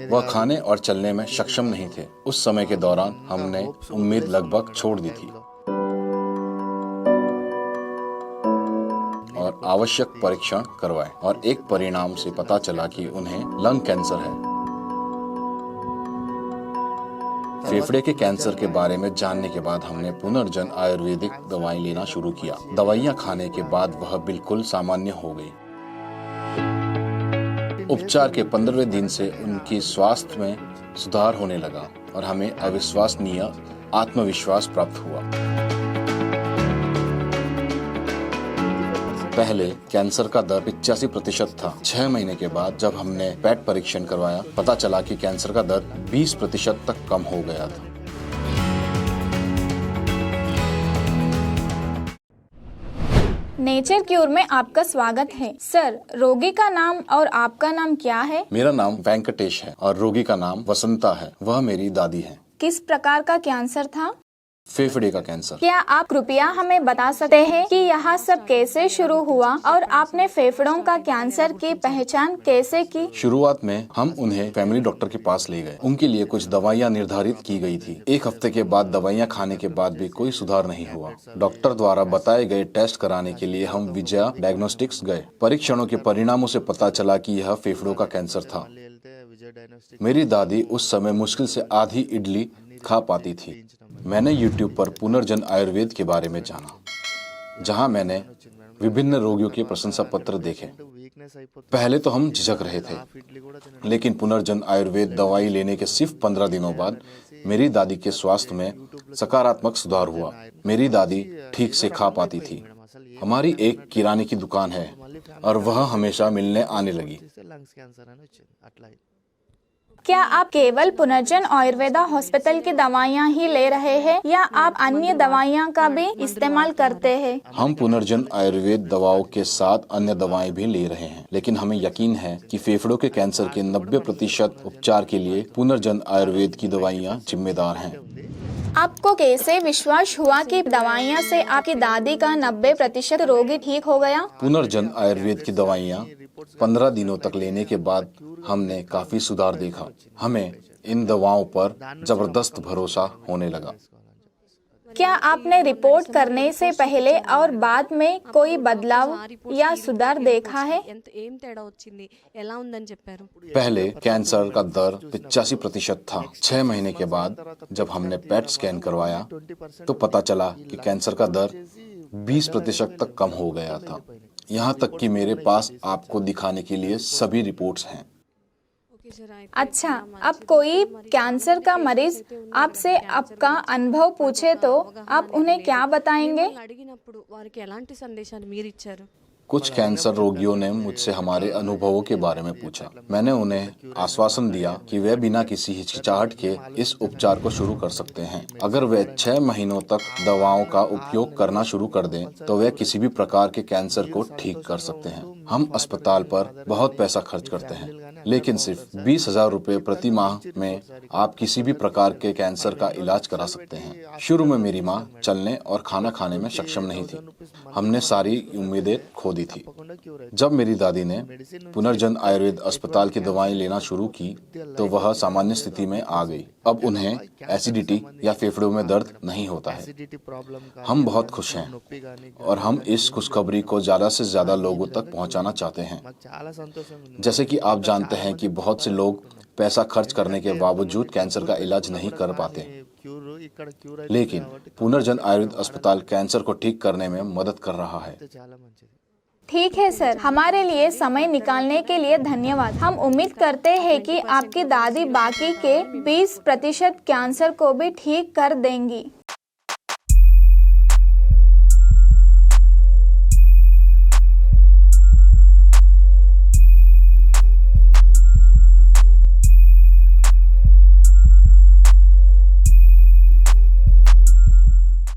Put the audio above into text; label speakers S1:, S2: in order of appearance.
S1: वह खाने और चलने में सक्षम नहीं थे। उस समय के दौरान हमने उम्मीद लगभग छोड़ दी थी और आवश्यक परीक्षण करवाए और एक परिणाम से पता चला कि उन्हें लंग कैंसर है। फेफड़े के कैंसर के बारे में जानने के बाद हमने पुनर्जन आयुर्वेदिक दवाई लेना शुरू किया। दवाइयाँ खाने के बाद वह बिल्कुल सामान्य हो गई। उपचार के 15वें दिन से उनकी स्वास्थ्य में सुधार होने लगा और हमें अविश्वसनीय आत्मविश्वास प्राप्त हुआ। पहले कैंसर का दर 85% था। 6 महीने के बाद जब हमने पेट परीक्षण करवाया, पता चला कि कैंसर का दर 20% तक कम हो गया था।
S2: नेचर क्यूर में आपका स्वागत है। सर, रोगी का नाम और आपका नाम क्या है?
S1: मेरा नाम वेंकटेश है और रोगी का नाम वसंता है। वह मेरी दादी है।
S2: किस प्रकार का कैंसर था?
S1: फेफड़े का कैंसर।
S2: क्या आप कृपया हमें बता सकते हैं कि यह सब कैसे शुरू हुआ और आपने फेफड़ों का कैंसर की पहचान कैसे की?
S1: शुरुआत में हम उन्हें फैमिली डॉक्टर के पास ले गए। उनके लिए कुछ दवाइयाँ निर्धारित की गई थी। 1 हफ्ते के बाद दवाइयाँ खाने के बाद भी कोई सुधार नहीं हुआ। डॉक्टर द्वारा बताए गए टेस्ट कराने के लिए हम विजया डायग्नोस्टिक्स गए। परीक्षणों के परिणामों से पता चला कि यह फेफड़ों का कैंसर था। मेरी दादी उस समय मुश्किल से आधी इडली खा पाती थी। मैंने YouTube पर पुनर्जन आयुर्वेद के बारे में जाना, जहां मैंने विभिन्न रोगियों के प्रशंसा पत्र देखे। पहले तो हम झिझक रहे थे, लेकिन पुनर्जन आयुर्वेद दवाई लेने के सिर्फ 15 दिनों बाद मेरी दादी के स्वास्थ्य में सकारात्मक सुधार हुआ। मेरी दादी ठीक से खा पाती थी। हमारी एक किराने की दुकान है और वह हमेशा मिलने आने लगी।
S2: क्या आप केवल पुनर्जन आयुर्वेदा हॉस्पिटल की दवाइयाँ ही ले रहे हैं या आप अन्य दवाइयाँ का भी इस्तेमाल करते हैं?
S1: हम पुनर्जन आयुर्वेद दवाओं के साथ अन्य दवाएं भी ले रहे हैं, लेकिन हमें यकीन है कि फेफड़ों के कैंसर के 90% उपचार के लिए पुनर्जन आयुर्वेद की दवाइयाँ जिम्मेदार हैं।
S2: आपको कैसे विश्वास हुआ कि दवाइयाँ से आपकी दादी का 90% रोगी ठीक हो गया?
S1: पुनर्जन आयुर्वेद की दवाइयाँ 15 दिनों तक लेने के बाद हमने काफी सुधार देखा। हमें इन दवाओं पर जबरदस्त भरोसा होने लगा।
S2: क्या आपने रिपोर्ट करने से पहले और बाद में कोई बदलाव या सुधार देखा है?
S1: पहले कैंसर का दर 85% था। 6 महीने के बाद जब हमने पेट स्कैन करवाया तो पता चला कि कैंसर का दर 20% तक कम हो गया था। यहाँ तक कि मेरे पास आपको दिखाने के लिए सभी रिपोर्ट्स हैं।
S2: अच्छा, अब कोई कैंसर का मरीज आपसे आपका अनुभव पूछे तो आप उन्हें क्या बताएंगे?
S1: कुछ कैंसर रोगियों ने मुझसे हमारे अनुभवों के बारे में पूछा। मैंने उन्हें आश्वासन दिया कि वे बिना किसी हिचकिचाहट के इस उपचार को शुरू कर सकते हैं। अगर वे 6 महीनों तक दवाओं का उपयोग करना शुरू कर दें, तो वे किसी भी प्रकार के कैंसर को ठीक कर सकते हैं। हम अस्पताल पर बहुत पैसा खर्च करते हैं, लेकिन सिर्फ 20,000 रुपए प्रति माह में आप किसी भी प्रकार के कैंसर का इलाज करा सकते हैं। शुरू में मेरी माँ चलने और खाना खाने में सक्षम नहीं थी। हमने सारी उम्मीदें खो दी थी। जब मेरी दादी ने पुनर्जन आयुर्वेद अस्पताल की दवाएं लेना शुरू की तो वह सामान्य स्थिति में आ गई। अब उन्हें एसिडिटी या फेफड़ों में दर्द नहीं होता है। हम बहुत खुश हैं और हम इस खुशखबरी को ज्यादा से ज्यादा लोगों तक पहुंचाना चाहते हैं। जैसे कि आप जानते हैं कि बहुत से लोग पैसा खर्च करने के बावजूद कैंसर का इलाज नहीं कर पाते, लेकिन पुनर्जन आयुर्वेद अस्पताल कैंसर को ठीक करने में मदद कर रहा है।
S2: ठीक है सर, हमारे लिए समय निकालने के लिए धन्यवाद। हम उम्मीद करते हैं कि आपकी दादी बाकी के 20% कैंसर को भी ठीक कर देंगी।